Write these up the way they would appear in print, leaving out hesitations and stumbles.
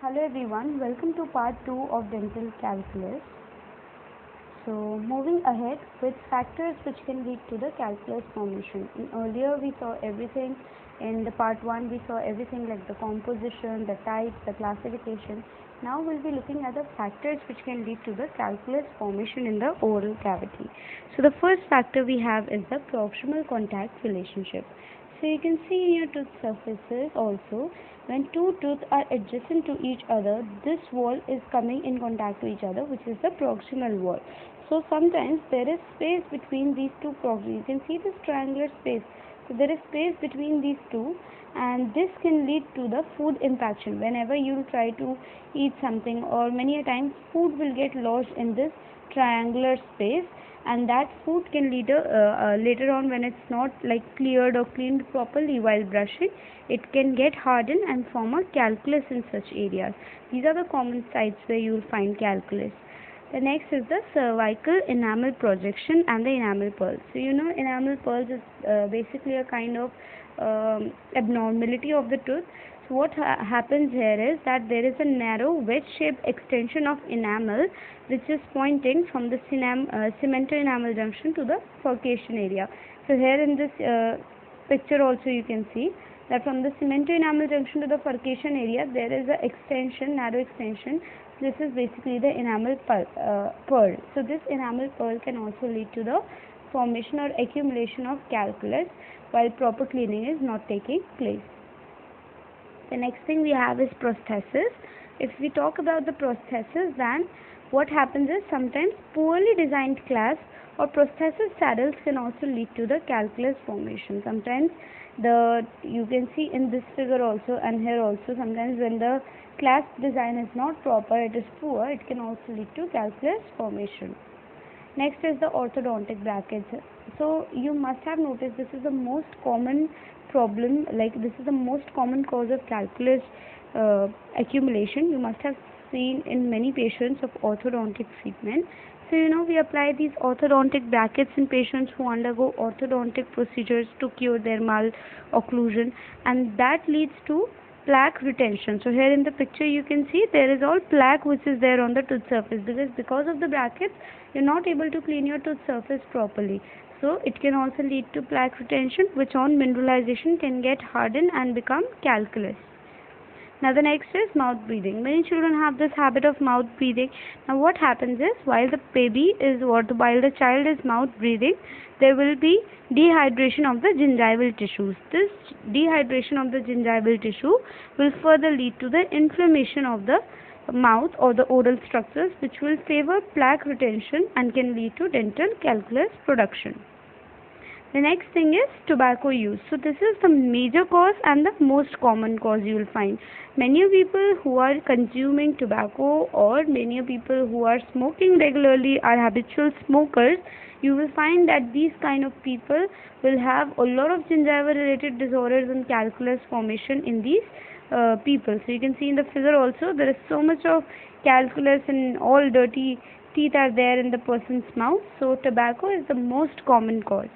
Hello everyone, welcome to part 2 of dental calculus. So moving ahead with factors which can lead to the calculus formation. Earlier we saw everything in the part 1, we saw everything like the composition, the types, the classification. Now we'll be looking at the factors which can lead to the calculus formation in the oral cavity. So the first factor we have is the proximal contact relationship. So you can see in your tooth surfaces also, when two teeth are adjacent to each other, this wall is coming in contact to each other, which is the proximal wall. So sometimes there is space between these two proximal. You can see this triangular space. So there is space between these two, and this can lead to the food impaction. Whenever you try to eat something, or many a times food will get lodged in this triangular space, and that food can later on, when it's not like cleared or cleaned properly while brushing, it can get hardened and form a calculus in such areas. These are the common sites where you will find calculus. The next is the cervical enamel projection and the enamel pearls. So enamel pearls is basically a kind of abnormality of the tooth. So what happens here is that there is a narrow wedge-shaped extension of enamel which is pointing from the cemento-enamel junction to the furcation area. So here in this picture also you can see that from the cemento-enamel junction to the furcation area there is a extension, narrow extension. This is basically the enamel pearl. So this enamel pearl can also lead to the formation or accumulation of calculus while proper cleaning is not taking place. The next thing we have is prosthesis. If we talk about the prosthesis, then what happens is sometimes poorly designed clasp or prosthesis saddles can also lead to the calculus formation. Sometimes you can see in this figure also and here also, sometimes when the clasp design is not proper, it is poor, it can also lead to calculus formation. Next is the orthodontic brackets. So you must have noticed this is the most common problem, like this is the most common cause of calculus accumulation. You must have seen in many patients of orthodontic treatment. So we apply these orthodontic brackets in patients who undergo orthodontic procedures to cure their malocclusion, and that leads to plaque retention. So here in the picture you can see there is all plaque which is there on the tooth surface, because of the brackets you're not able to clean your tooth surface properly. So it can also lead to plaque retention, which on mineralization can get hardened and become calculus. Now the next is mouth breathing. Many children have this habit of mouth breathing. Now what happens is while the child is mouth breathing, there will be dehydration of the gingival tissues. This dehydration of the gingival tissue will further lead to the inflammation of the mouth or the oral structures, which will favor plaque retention and can lead to dental calculus production. The next thing is tobacco use. So this is the major cause and the most common cause you will find. Many people who are consuming tobacco or many people who are smoking regularly are habitual smokers. You will find that these kind of people will have a lot of gingival related disorders and calculus formation in these people. So you can see in the figure also there is so much of calculus and all dirty teeth are there in the person's mouth. So tobacco is the most common cause.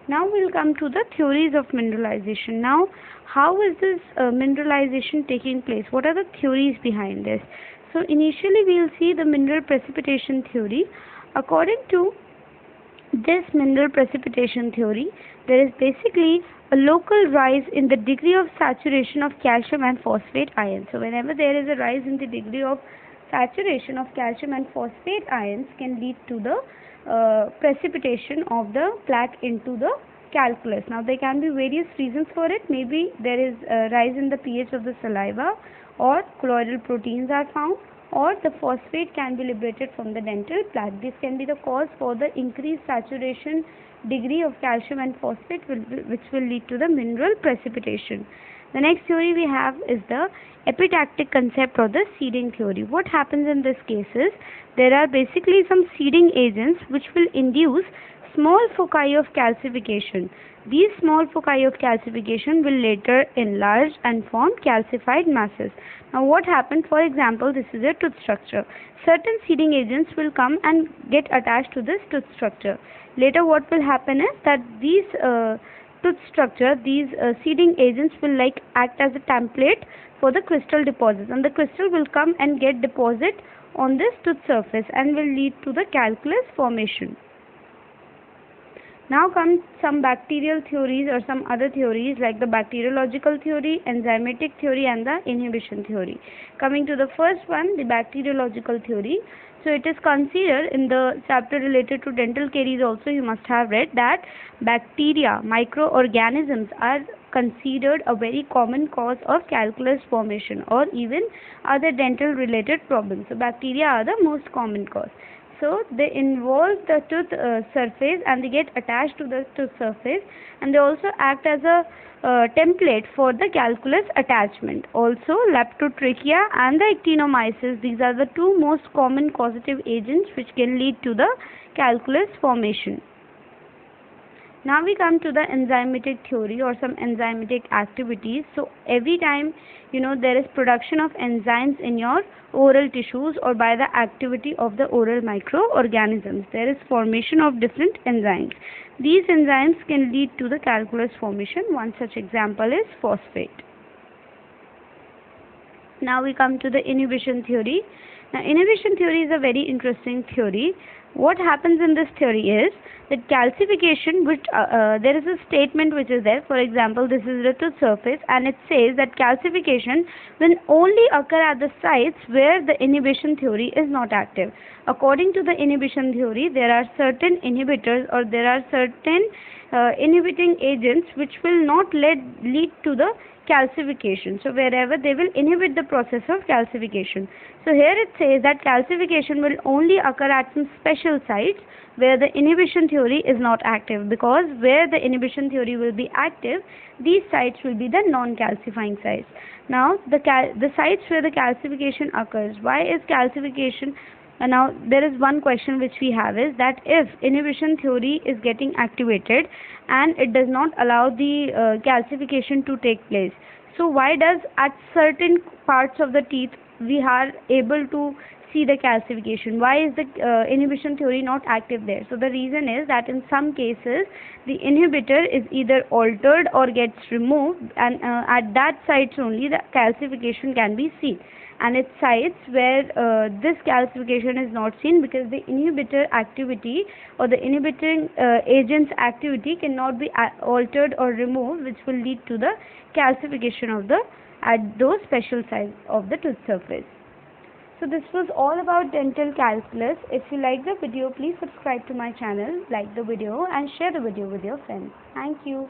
Now we'll come to the theories of mineralization. Now, how is this mineralization taking place? What are the theories behind this? So initially we'll see the mineral precipitation theory. According to this mineral precipitation theory, there is basically a local rise in the degree of saturation of calcium and phosphate ions. So whenever there is a rise in the degree of saturation of calcium and phosphate ions can lead to the precipitation of the plaque into the calculus. Now there can be various reasons for it. Maybe there is a rise in the pH of the saliva, or colloidal proteins are found, or the phosphate can be liberated from the dental plaque. This can be the cause for the increased saturation degree of calcium and phosphate, which will lead to the mineral precipitation. The next theory we have is the epitactic concept or the seeding theory. What happens in this case is there are basically some seeding agents which will induce small foci of calcification. These small foci of calcification will later enlarge and form calcified masses. Now what happened, for example, this is a tooth structure. Certain seeding agents will come and get attached to this tooth structure. Later what will happen is that these tooth structure, these seeding agents will act as a template for the crystal deposits, and the crystal will come and get deposit on this tooth surface and will lead to the calculus formation. Now comes some bacterial theories or some other theories like the bacteriological theory, enzymatic theory, and the inhibition theory. Coming to the first one, the bacteriological theory. So it is considered in the chapter related to dental caries also, you must have read that bacteria, microorganisms are considered a very common cause of calculus formation or even other dental related problems. So bacteria are the most common cause. So they involve the tooth surface and they get attached to the tooth surface, and they also act as a template for the calculus attachment. Also Leptotrachea and the actinomyces, these are the two most common causative agents which can lead to the calculus formation. Now we come to the enzymatic theory or some enzymatic activities. So every time there is production of enzymes in your oral tissues or by the activity of the oral microorganisms, there is formation of different enzymes. These enzymes can lead to the calculus formation. One such example is phosphate. Now we come to the inhibition theory. Now inhibition theory is a very interesting theory. What happens in this theory is that calcification, which there is a statement which is there. For example, this is the tooth surface and it says that calcification will only occur at the sites where the inhibition theory is not active. According to the inhibition theory, there are certain inhibitors or there are certain inhibiting agents which will not lead to the calcification. So wherever they will inhibit the process of calcification. So here it says that calcification will only occur at some special sites where the inhibition theory is not active, because where the inhibition theory will be active, these sites will be the non-calcifying sites. Now the sites where the calcification occurs, why is calcification? Now there is one question which we have is that if inhibition theory is getting activated and it does not allow the calcification to take place, so why does at certain parts of the teeth we are able to see the calcification? Why is the inhibition theory not active there? So the reason is that in some cases the inhibitor is either altered or gets removed, and at that sites only the calcification can be seen. And it's sites where this calcification is not seen because the inhibitor activity or the inhibiting agent's activity cannot be altered or removed, which will lead to the calcification of at those special sites of the tooth surface. So this was all about dental calculus. If you like the video, please subscribe to my channel, like the video and share the video with your friends. Thank you.